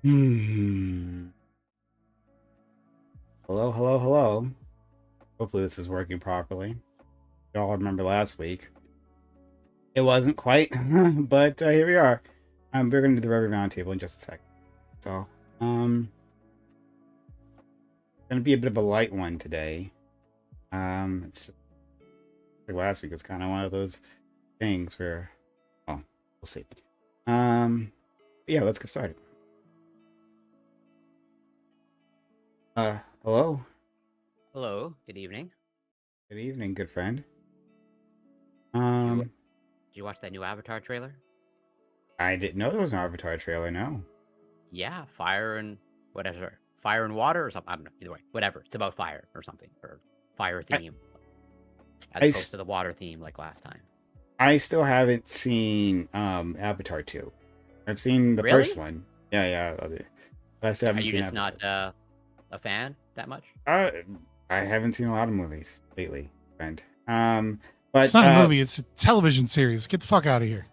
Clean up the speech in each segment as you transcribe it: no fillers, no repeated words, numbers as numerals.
Hmm. Hello, hello, hello. Hopefully this is working properly. Y'all remember last week. It wasn't quite, but here we are. We're going to do the Reverie Roundtable in just a second. So, going to be a bit of a light one today. It's just like last week. It's kind of one of those things where, well, we'll see. Yeah, let's get started. Hello. Hello, good evening. Good evening, good friend. Did you watch that new Avatar trailer? I didn't know there was an Avatar trailer. No. Yeah, fire and whatever, fire and water or something. I don't know. Either way, whatever. It's about fire or something, or fire theme, as opposed to the water theme like last time. I still haven't seen Avatar 2. I've seen the first one. Yeah. But I still haven't seen Avatar. Are you just not a fan that much? I haven't seen a lot of movies lately, friend. But it's not a movie; it's a television series. Get the fuck out of here.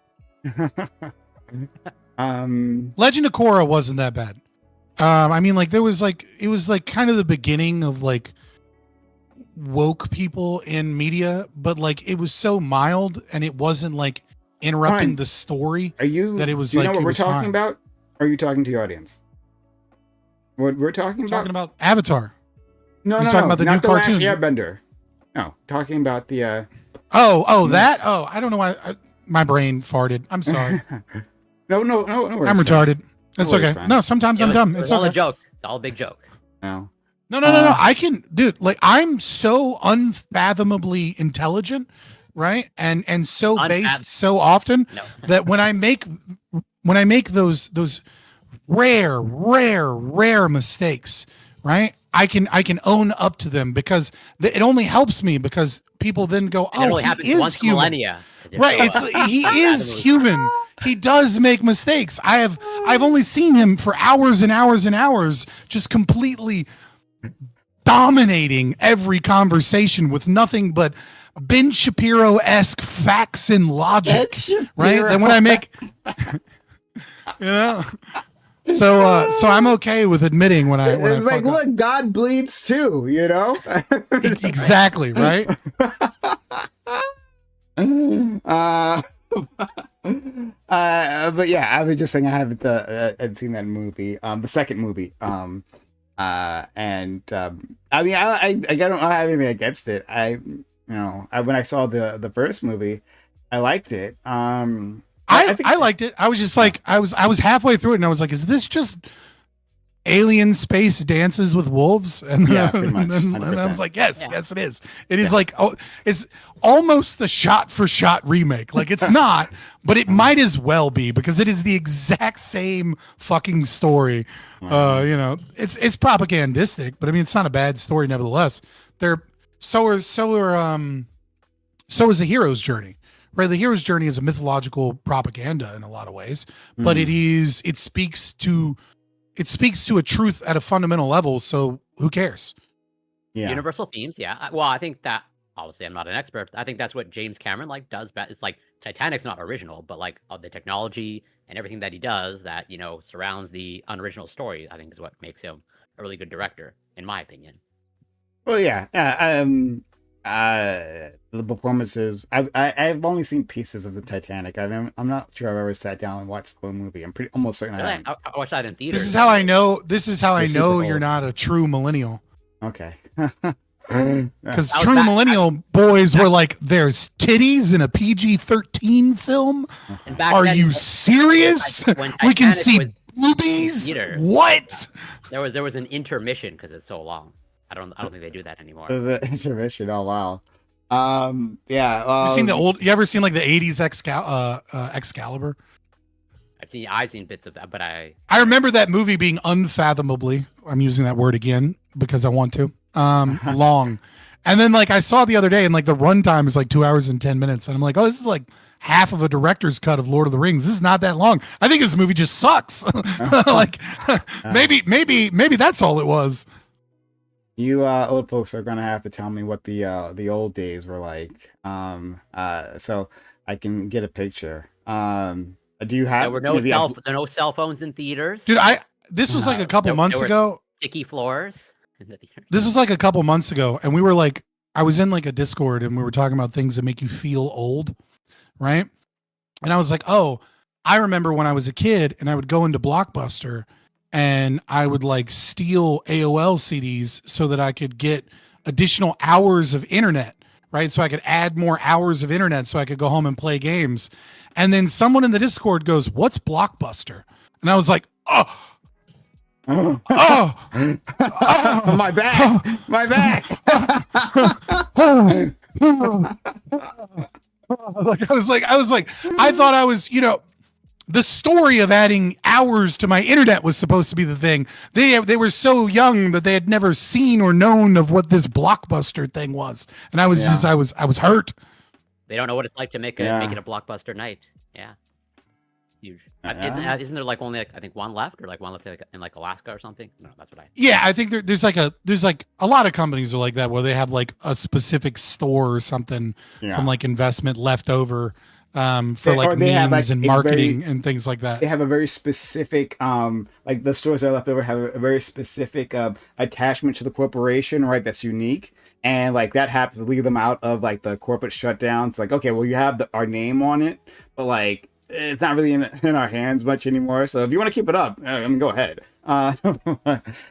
Legend of Korra wasn't that bad. I mean, like it was like kind of the beginning of like woke people in media, but like it was so mild and it wasn't like interrupting the story. Are you? That it was do you like know what we're talking fine. about? Or are you talking to the audience? What we're talking about? Talking about Avatar. No, talking about the not new the cartoon. Last Airbender. No, talking about the. That. Oh, I don't know why my brain farted. I'm sorry. No. I'm retarded. It's okay. No, sometimes I'm dumb. It's all okay. a joke. It's all a big joke. No. No. I can, dude. Like I'm so unfathomably intelligent, right? And so based so often that when I make those rare mistakes, right? I can own up to them because it only helps me because people then go, oh, he is human. Millennia, right? He is human. He does make mistakes. I've only seen him for hours and hours and hours, just completely dominating every conversation with nothing but Ben Shapiro-esque facts and logic, right? Then when I make, So I'm okay with admitting when I like, look, up. God bleeds too, you know? Exactly, right? But yeah, I was just saying I haven't seen that movie, the second movie, I mean, I don't have anything against it. When I saw the first movie, I liked it. I liked it. I was just like, I was halfway through it, and I was like, is this just alien space dances with wolves? And yeah, pretty much. And I was like, yes, it is. It is like, it's almost the shot-for-shot remake. Like it's not, but it might as well be because it is the exact same fucking story. It's propagandistic, but I mean, it's not a bad story nevertheless. So is the hero's journey. Right, the hero's journey is a mythological propaganda in a lot of ways, but it speaks to a truth at a fundamental level. So who cares? Yeah, universal themes. Yeah, well, I think that obviously I'm not an expert. I think that's what James Cameron does best. It's like Titanic's not original, but like the technology and everything that he does that surrounds the unoriginal story, I think is what makes him a really good director, in my opinion. Well, yeah. The performances. I've only seen pieces of the Titanic. I'm not sure I've ever sat down and watched the whole movie. I'm almost certain I watched that in theaters. This is how I know. This is how I know you're not a true millennial. Okay. Because true millennial boys were like, "There's titties in a PG-13 film. Are you serious? We can see boobies. What? There was an intermission because it's so long. I don't think they do that anymore. There's an intermission. Oh wow. Yeah. You ever seen like the 80s Excalibur? I've seen bits of that, but I remember that movie being unfathomably, I'm using that word again because I want to, long. And then like I saw the other day and like the runtime is like 2 hours and 10 minutes. And I'm like, oh, this is like half of a director's cut of Lord of the Rings. This is not that long. I think this movie just sucks. Like maybe that's all it was. You old folks are gonna have to tell me what the old days were like, so I can get a picture. Do you have? There were no cell phones in theaters, dude. this was like a couple months there were ago. sticky floors. This was like a couple months ago, and we were like, I was in like a Discord, and we were talking about things that make you feel old, right? And I was like, oh, I remember when I was a kid, and I would go into Blockbuster, and I would like steal AOL CDs so that I could get additional hours of internet, right? So I could add more hours of internet so I could go home and play games. And then someone in the Discord goes, "What's Blockbuster?" And I was like, oh. My back, my back. I thought I was, the story of adding hours to my internet was supposed to be the thing. They were so young that they had never seen or known of what this Blockbuster thing was, and I was I was hurt. They don't know what it's like to make it a Blockbuster night. Yeah. Huge. Isn't there like only I think one left, or like one left in like Alaska or something? No, that's what I. Yeah, I think there's like a lot of companies are like that where they have like a specific store or something from like investment left over for like memes and marketing and things like that. They have a very specific like the stores that are left over have a very specific attachment to the corporation, right? That's unique. And like that happens to leave them out of like the corporate shutdowns. Like, okay, well you have our name on it, but like it's not really in our hands much anymore. So if you want to keep it up, go ahead.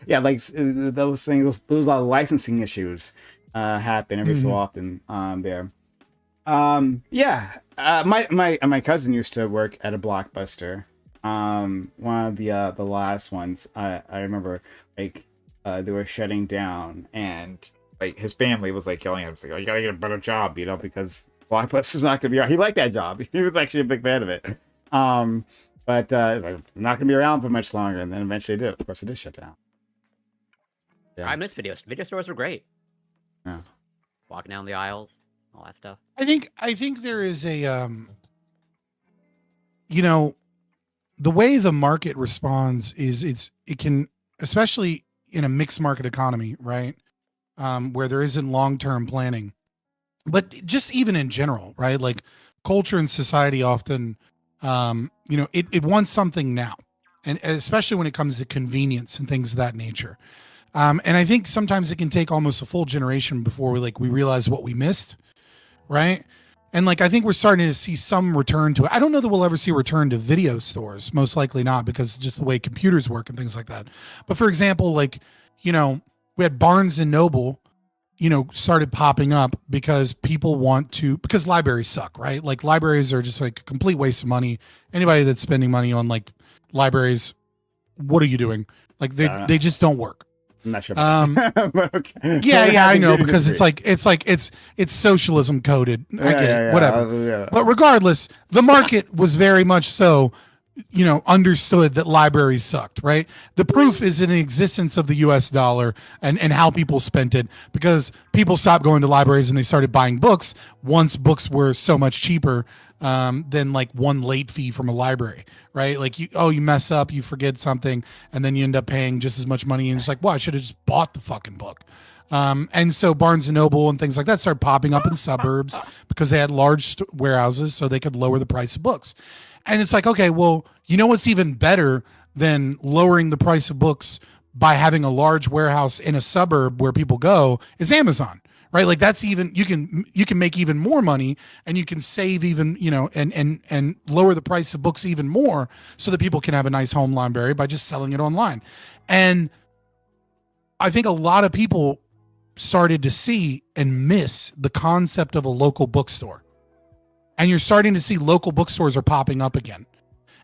Yeah, like those things, those licensing issues happen every so often there. My cousin used to work at a Blockbuster. One of the last ones I remember, like they were shutting down, and like his family was like yelling at him, like, "Oh, you gotta get a better job," because Blockbuster's not going to be around. He liked that job. He was actually a big fan of it. But it's like, not going to be around for much longer. And then eventually it did. Of course, it did shut down. Yeah. I miss video. Video stores were great. Yeah. Walking down the aisles, all that stuff. I think there is a, the way the market responds is it can, especially in a mixed market economy, right? Where there isn't long-term planning. But just even in general, right? Like culture and society often, it wants something now, and especially when it comes to convenience and things of that nature. And I think sometimes it can take almost a full generation before we realize what we missed, right? And like I think we're starting to see some return to it. I don't know that we'll ever see a return to video stores, most likely not, because just the way computers work and things like that. But for example, like we had Barnes and Noble. Started popping up because because libraries suck, right? Like libraries are just like a complete waste of money. Anybody that's spending money on like libraries, what are you doing? Like they just don't work. I'm not sure about that. But okay. Yeah, I know, because it's socialism coded. I get it, whatever. But regardless, the market was very much so understood that libraries sucked, right? The proof is in the existence of the US dollar and how people spent it, because people stopped going to libraries and they started buying books once books were so much cheaper than like one late fee from a library, right? Like you mess up, you forget something, and then you end up paying just as much money, and it's like, well, I should have just bought the fucking book. And so Barnes and Noble and things like that started popping up in suburbs because they had large warehouses so they could lower the price of books. And it's like, okay, well, what's even better than lowering the price of books by having a large warehouse in a suburb where people go is Amazon, right? Like that's even, you can make even more money, and you can save even, and lower the price of books even more so that people can have a nice home library by just selling it online. And I think a lot of people started to see and miss the concept of a local bookstore. And you're starting to see local bookstores are popping up again.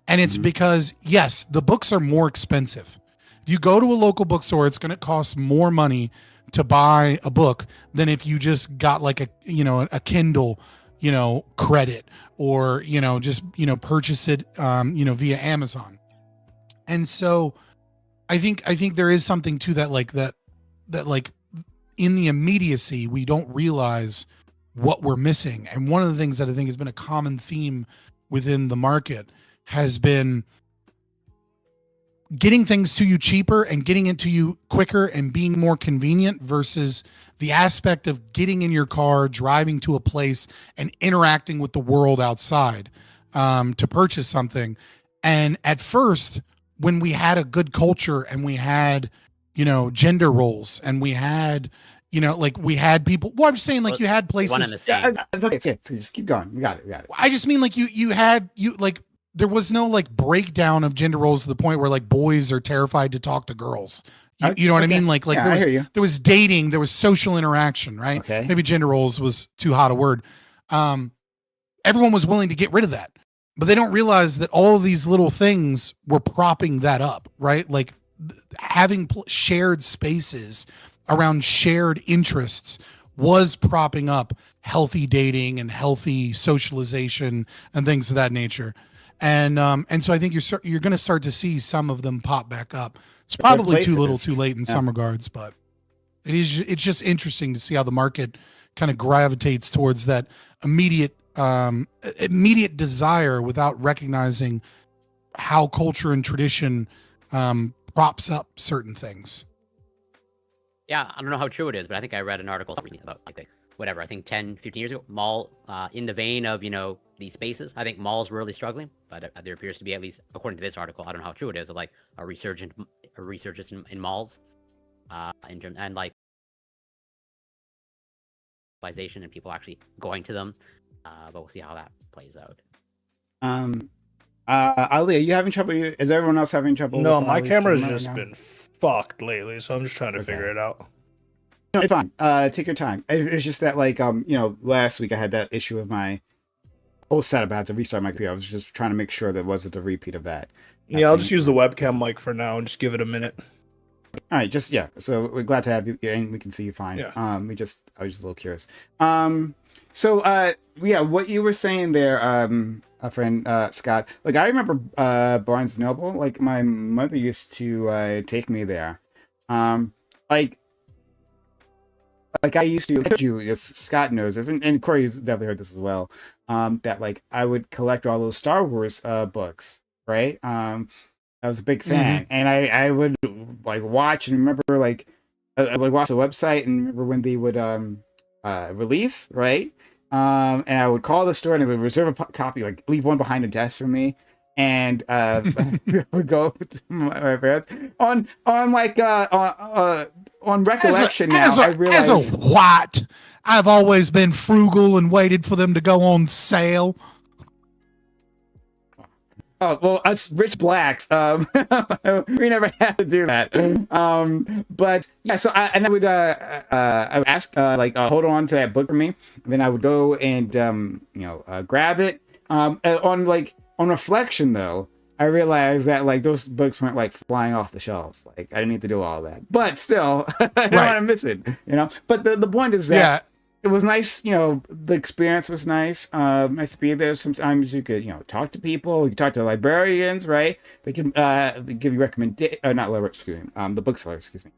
And it's because, yes, the books are more expensive. If you go to a local bookstore, it's going to cost more money to buy a book than if you just got like a Kindle, credit, or, just, purchase it, via Amazon. And so I think there is something to that, like that like in the immediacy, we don't realize what we're missing. And one of the things that I think has been a common theme within the market has been getting things to you cheaper and getting it to you quicker and being more convenient versus the aspect of getting in your car, driving to a place and interacting with the world outside to purchase something. And at first, when we had a good culture and we had, gender roles and we had, like we had people. Well, I'm just saying, like you had places. One and the same. It's okay. So just keep going. We got it. I just mean like you had like there was no like breakdown of gender roles to the point where like boys are terrified to talk to girls. You know what I mean? Like yeah, there was dating, there was social interaction, right? Okay. Maybe gender roles was too hot a word. Everyone was willing to get rid of that, but they don't realize that all of these little things were propping that up, right? Like having shared spaces around shared interests was propping up healthy dating and healthy socialization and things of that nature. And so I think you're going to start to see some of them pop back up. It's probably too little, too late in some regards, but it's just interesting to see how the market kind of gravitates towards that immediate desire without recognizing how culture and tradition props up certain things. Yeah, I don't know how true it is, but I think I read an article about I think 10, 15 years ago, mall, in the vein of, these spaces. I think malls were really struggling, but there appears to be, at least according to this article, I don't know how true it is, of like a resurgence in malls, and like and people actually going to them. But we'll see how that plays out. Ali, are you having trouble? Is everyone else having trouble? No, my camera's just been fucked lately, so I'm just trying to figure it out. No, it's fine. Take your time. It's just that, like, last week I had that issue with my whole setup. I had to restart my computer. I was just trying to make sure that wasn't a repeat of that. Yeah, I'll just use the webcam mic for now and just give it a minute. All right, so we're glad to have you, and we can see you fine. Yeah. I was just a little curious. What you were saying there, a friend, Scott. Like, I remember Barnes and Noble. Like, my mother used to take me there. Like I used to, as Scott knows this, and Corey's definitely heard this as well. That like I would collect all those Star Wars books, right? I was a big fan, and I would like watch and remember like I like watch the website and remember when they would release, right? And I would call the store and they would reserve a copy, like leave one behind the desk for me, and I would go to my parents on recollection. I realize as a what? I've always been frugal and waited for them to go on sale. Oh, well, us rich blacks, we never had to do that. But yeah, so I would ask, hold on to that book for me. And then I would go and, grab it. On reflection though, I realized that like those books weren't like flying off the shelves. Like I didn't need to do all that, but still, I don't want to miss it, But the point is that it was nice, the experience was nice. Nice to be there. Sometimes you could, talk to people. You could talk to librarians, right? They can give you the bookseller, excuse me.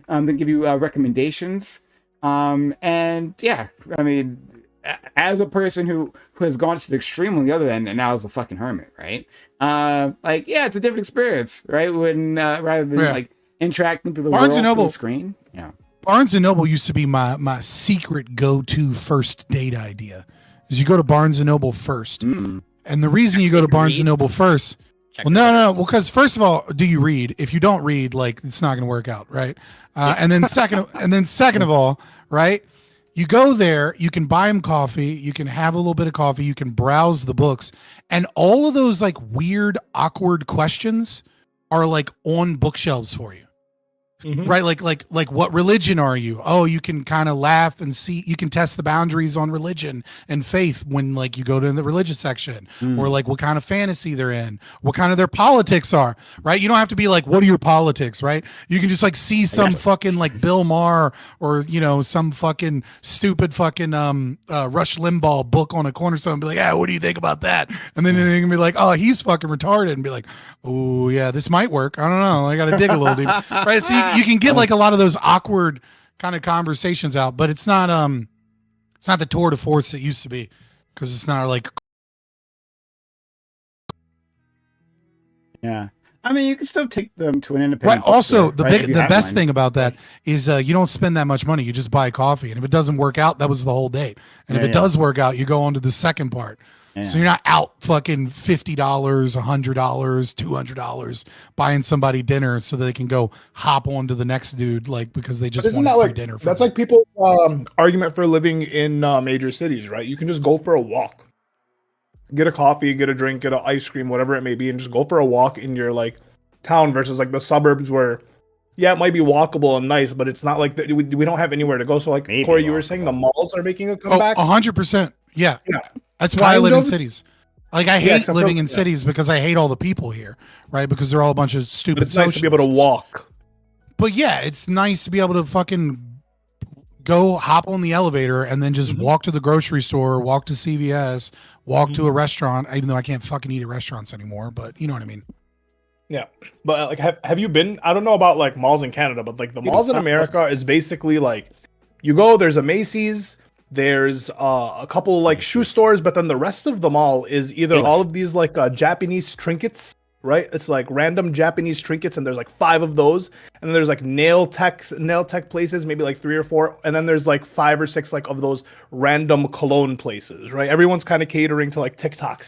They give you recommendations. And yeah, I mean, as a person who has gone to the extreme on the other end and now is a fucking hermit, right? It's a different experience, right? When rather than like interacting through the world through the screen. Yeah. Barnes and Noble used to be my secret go-to first date idea. Is you go to Barnes and Noble first. And the reason you go to Barnes and Noble first, no. Well, because first of all, do you read? If you don't read, like it's not going to work out, right? And then second of all, right? You go there, you can buy them coffee, you can have a little bit of coffee, you can browse the books, and all of those like weird, awkward questions are like on bookshelves for you. Right? Like what religion are you? Oh, you can kind of laugh and see, you can test the boundaries on religion and faith when like you go to the religious section, or like what kind of fantasy they're in, what kind of their politics are, right? You don't have to be like, what are your politics, right? You can just like see some fucking like Bill Maher or, some fucking stupid fucking Rush Limbaugh book on a cornerstone and be like, what do you think about that? And then they can be like, oh, he's fucking retarded, and be like, oh yeah, this might work. I don't know. I got to dig a little deep. Right. So you can get like a lot of those awkward kind of conversations out, but it's not the tour de force it used to be, because it's not like. Yeah, I mean, you can still take them to an independent. Right. Also, bookstore, the best thing about that is you don't spend that much money. You just buy coffee, and if it doesn't work out, that was the whole date. And if it does work out, you go on to the second part. So you're not out fucking $50, $100, $200 buying somebody dinner so that they can go hop on to the next dude, like because they just want free dinner. That's like people's argument for living in major cities, right? You can just go for a walk, get a coffee, get a drink, get an ice cream, whatever it may be, and just go for a walk in your like town versus like the suburbs where, yeah, it might be walkable and nice, but it's not like that. We don't have anywhere to go. So like Corey, you were saying the malls are making a comeback. 100%. Yeah. That's why I live in cities. Like I hate living in cities because I hate all the people here, right? Because they're all a bunch of stupid. But it's nice to be able to walk. But yeah, it's nice to be able to fucking go hop on the elevator and then just walk to the grocery store, walk to CVS, walk to a restaurant. Even though I can't fucking eat at restaurants anymore, but you know what I mean. Yeah, but like, have you been? I don't know about like malls in Canada, but like the malls in America is basically like, you go. There's a Macy's. There's a couple like shoe stores, but then the rest of the mall is either all of these like Japanese trinkets, right? It's like random Japanese trinkets, and there's like 5 of those, and then there's like nail tech places, maybe like 3 or 4, and then there's like 5 or 6 like of those random cologne places, right? Everyone's kind of catering to like TikTok